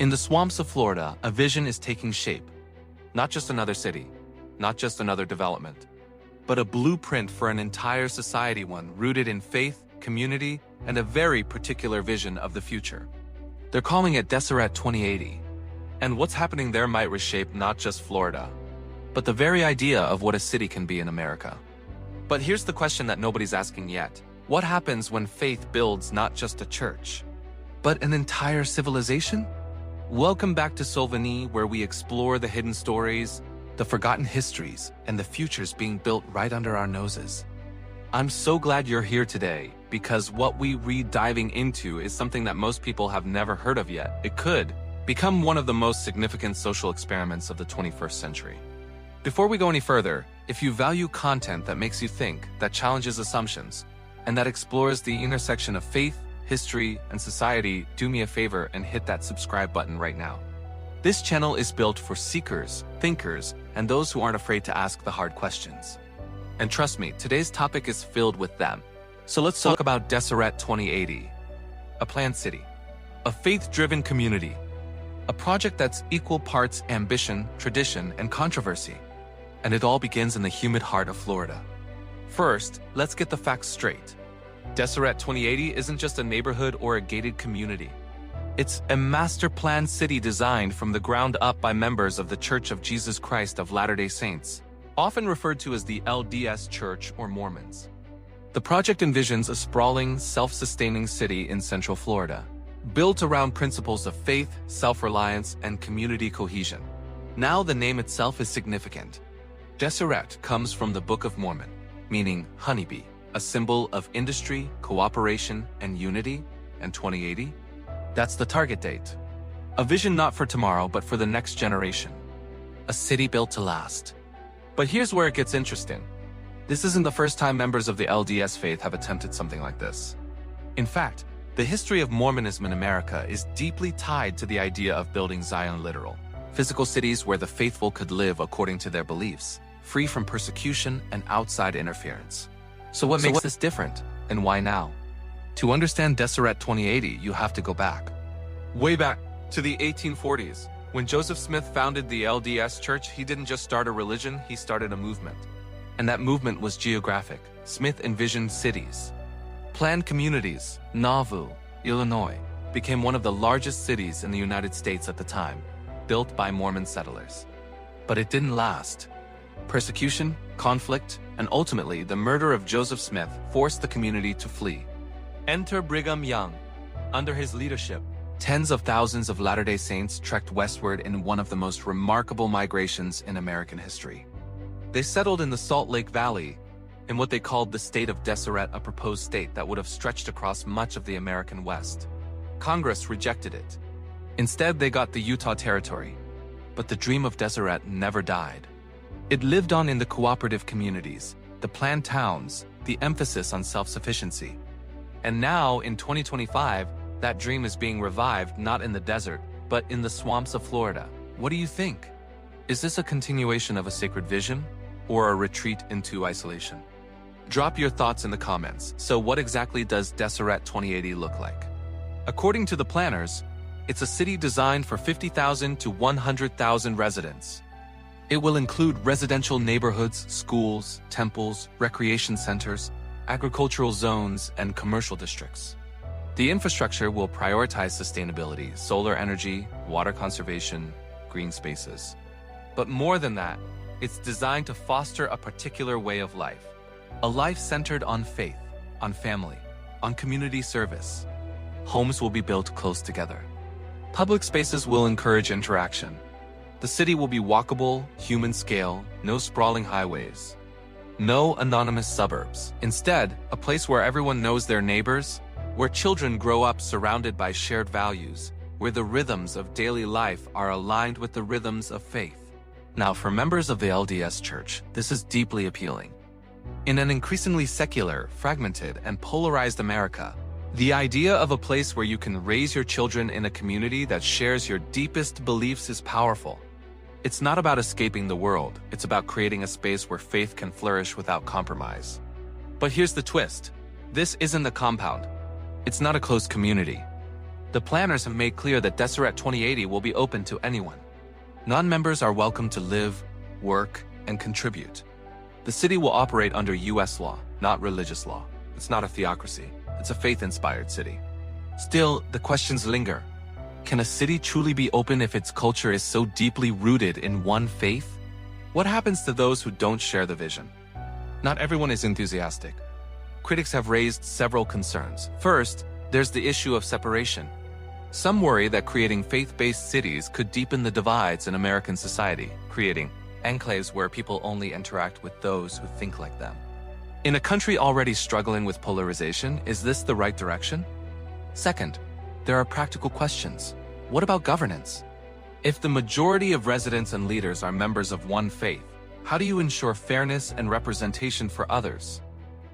In the swamps of Florida, a vision is taking shape. Not just another city, not just another development, but a blueprint for an entire society, one rooted in faith, community, and a very particular vision of the future. They're calling it Deseret 2080. And what's happening there might reshape not just Florida, but the very idea of what a city can be in America. But here's the question that nobody's asking yet. What happens when faith builds not just a church, but an entire civilization? Welcome back to Solvanae, where we explore the hidden stories, the forgotten histories, and the futures being built right under our noses. I'm so glad you're here today, because what we read diving into is something that most people have never heard of yet. It could become one of the most significant social experiments of the 21st century. Before we go any further, if you value content that makes you think, that challenges assumptions, and that explores the intersection of faith, history, and society, do me a favor and hit that subscribe button right now. This channel is built for seekers, thinkers, and those who aren't afraid to ask the hard questions. And trust me, today's topic is filled with them. So let's talk about Deseret 2080. A planned city. A faith-driven community. A project that's equal parts ambition, tradition, and controversy. And it all begins in the humid heart of Florida. First, let's get the facts straight. Deseret 2080 isn't just a neighborhood or a gated community. It's a master-planned city designed from the ground up by members of the Church of Jesus Christ of Latter-day Saints, often referred to as the LDS Church or Mormons. The project envisions a sprawling, self-sustaining city in Central Florida, built around principles of faith, self-reliance, and community cohesion. Now the name itself is significant. Deseret comes from the Book of Mormon, meaning honeybee, a symbol of industry, cooperation, and unity, and 2080? That's the target date. A vision not for tomorrow, but for the next generation. A city built to last. But here's where it gets interesting. This isn't the first time members of the LDS faith have attempted something like this. In fact, the history of Mormonism in America is deeply tied to the idea of building Zion literal, physical cities where the faithful could live according to their beliefs, free from persecution and outside interference. So what makes this different, and why now? To understand Deseret 2080, you have to go back. Way back to the 1840s. When Joseph Smith founded the LDS Church, he didn't just start a religion, he started a movement. And that movement was geographic. Smith envisioned cities. Planned communities. Nauvoo, Illinois, became one of the largest cities in the United States at the time, built by Mormon settlers. But it didn't last. Persecution, conflict, and ultimately the murder of Joseph Smith forced the community to flee. Enter Brigham Young. Under his leadership, tens of thousands of Latter-day Saints trekked westward in one of the most remarkable migrations in American history. They settled in the Salt Lake Valley, in what they called the state of Deseret, a proposed state that would have stretched across much of the American West. Congress rejected it. Instead, they got the Utah Territory. But the dream of Deseret never died. It lived on in the cooperative communities, the planned towns, the emphasis on self-sufficiency. And now, in 2025, that dream is being revived not in the desert, but in the swamps of Florida. What do you think? Is this a continuation of a sacred vision, or a retreat into isolation? Drop your thoughts in the comments. So what exactly does Deseret 2080 look like? According to the planners, it's a city designed for 50,000 to 100,000 residents. It will include residential neighborhoods, schools, temples, recreation centers, agricultural zones, and commercial districts. The infrastructure will prioritize sustainability, solar energy, water conservation, green spaces. But more than that, it's designed to foster a particular way of life. A life centered on faith, on family, on community service. Homes will be built close together. Public spaces will encourage interaction. The city will be walkable, human scale, no sprawling highways. No anonymous suburbs. Instead, a place where everyone knows their neighbors, where children grow up surrounded by shared values, where the rhythms of daily life are aligned with the rhythms of faith. Now, for members of the LDS Church, this is deeply appealing. In an increasingly secular, fragmented, and polarized America, the idea of a place where you can raise your children in a community that shares your deepest beliefs is powerful. It's not about escaping the world, it's about creating a space where faith can flourish without compromise. But here's the twist. This isn't a compound. It's not a closed community. The planners have made clear that Deseret 2080 will be open to anyone. Non-members are welcome to live, work, and contribute. The city will operate under U.S. law, not religious law. It's not a theocracy. It's a faith-inspired city. Still, the questions linger. Can a city truly be open if its culture is so deeply rooted in one faith? What happens to those who don't share the vision? Not everyone is enthusiastic. Critics have raised several concerns. First, there's the issue of separation. Some worry that creating faith-based cities could deepen the divides in American society, creating enclaves where people only interact with those who think like them. In a country already struggling with polarization, is this the right direction? Second, there are practical questions. What about governance? If the majority of residents and leaders are members of one faith, how do you ensure fairness and representation for others?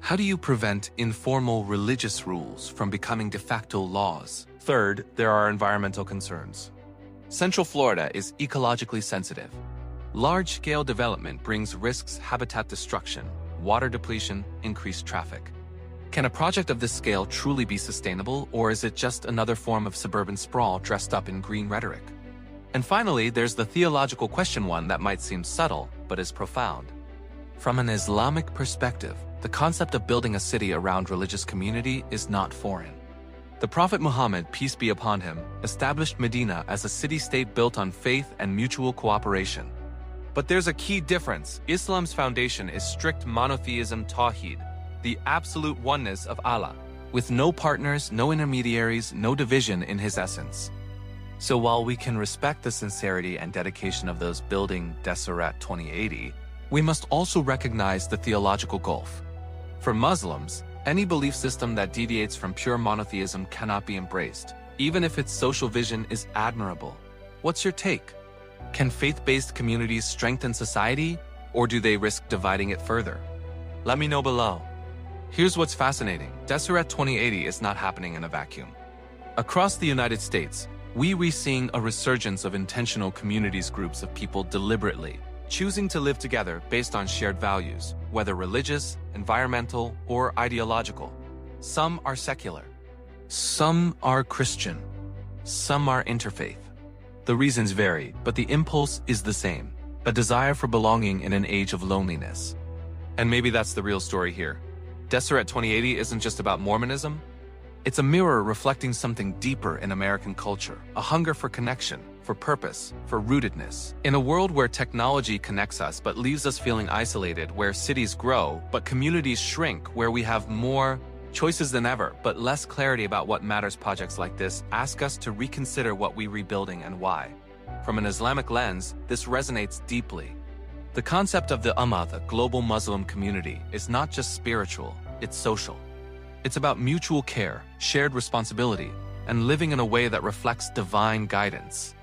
How do you prevent informal religious rules from becoming de facto laws? Third, there are environmental concerns. Central Florida is ecologically sensitive. Large-scale development brings risks: habitat destruction, water depletion, increased traffic. Can a project of this scale truly be sustainable, or is it just another form of suburban sprawl dressed up in green rhetoric? And finally, there's the theological question, one that might seem subtle, but is profound. From an Islamic perspective, the concept of building a city around religious community is not foreign. The Prophet Muhammad, peace be upon him, established Medina as a city-state built on faith and mutual cooperation. But there's a key difference. Islam's foundation is strict monotheism, tawhid, the absolute oneness of Allah, with no partners, no intermediaries, no division in his essence. So while we can respect the sincerity and dedication of those building Deseret 2080, we must also recognize the theological gulf. For Muslims, any belief system that deviates from pure monotheism cannot be embraced, even if its social vision is admirable. What's your take? Can faith-based communities strengthen society, or do they risk dividing it further? Let me know below. Here's what's fascinating. Deseret 2080 is not happening in a vacuum. Across the United States, we're seeing a resurgence of intentional communities, groups of people deliberately choosing to live together based on shared values, whether religious, environmental, or ideological. Some are secular. Some are Christian. Some are interfaith. The reasons vary, but the impulse is the same: a desire for belonging in an age of loneliness. And maybe that's the real story here. Deseret 2080 isn't just about Mormonism. It's a mirror reflecting something deeper in American culture, a hunger for connection, for purpose, for rootedness. In a world where technology connects us but leaves us feeling isolated, where cities grow but communities shrink, where we have more choices than ever but less clarity about what matters, projects like this ask us to reconsider what we're rebuilding and why. From an Islamic lens, this resonates deeply. The concept of the Ummah, the global Muslim community, is not just spiritual, it's social. It's about mutual care, shared responsibility, and living in a way that reflects divine guidance.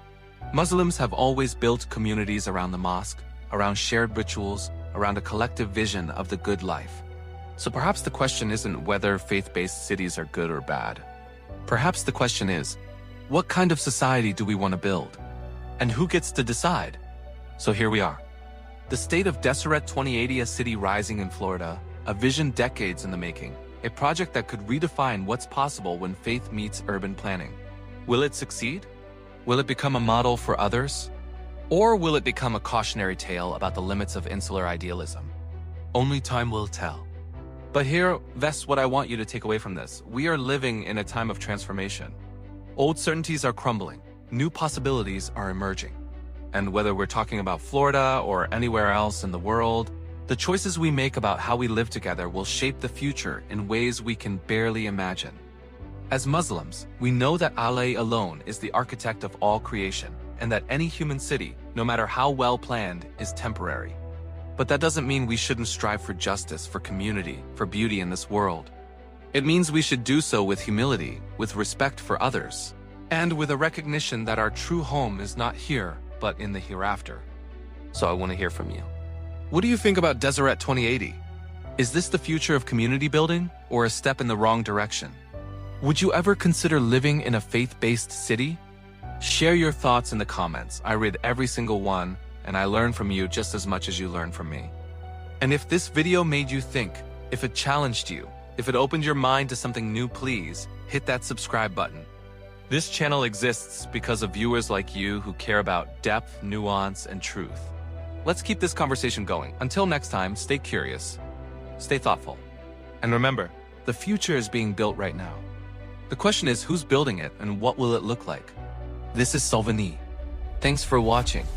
Muslims have always built communities around the mosque, around shared rituals, around a collective vision of the good life. So perhaps the question isn't whether faith-based cities are good or bad. Perhaps the question is, what kind of society do we want to build? And who gets to decide? So here we are. The state of Deseret 2080, a city rising in Florida, a vision decades in the making, a project that could redefine what's possible when faith meets urban planning. Will it succeed? Will it become a model for others? Or will it become a cautionary tale about the limits of insular idealism? Only time will tell. But that's what I want you to take away from this. We are living in a time of transformation. Old certainties are crumbling. New possibilities are emerging. And whether we're talking about Florida or anywhere else in the world, the choices we make about how we live together will shape the future in ways we can barely imagine. As Muslims, we know that Allah alone is the architect of all creation, and that any human city, no matter how well planned, is temporary. But that doesn't mean we shouldn't strive for justice, for community, for beauty in this world. It means we should do so with humility, with respect for others, and with a recognition that our true home is not here, but in the hereafter. So I want to hear from you. What do you think about Deseret 2080? Is this the future of community building, or a step in the wrong direction? Would you ever consider living in a faith-based city? Share your thoughts in the comments. I read every single one, and I learn from you just as much as you learn from me. And if this video made you think, if it challenged you, if it opened your mind to something new, please hit that subscribe button. This channel exists because of viewers like you who care about depth, nuance, and truth. Let's keep this conversation going. Until next time, stay curious, stay thoughtful, and remember, the future is being built right now. The question is, who's building it and what will it look like? This is Solvanae. Thanks for watching.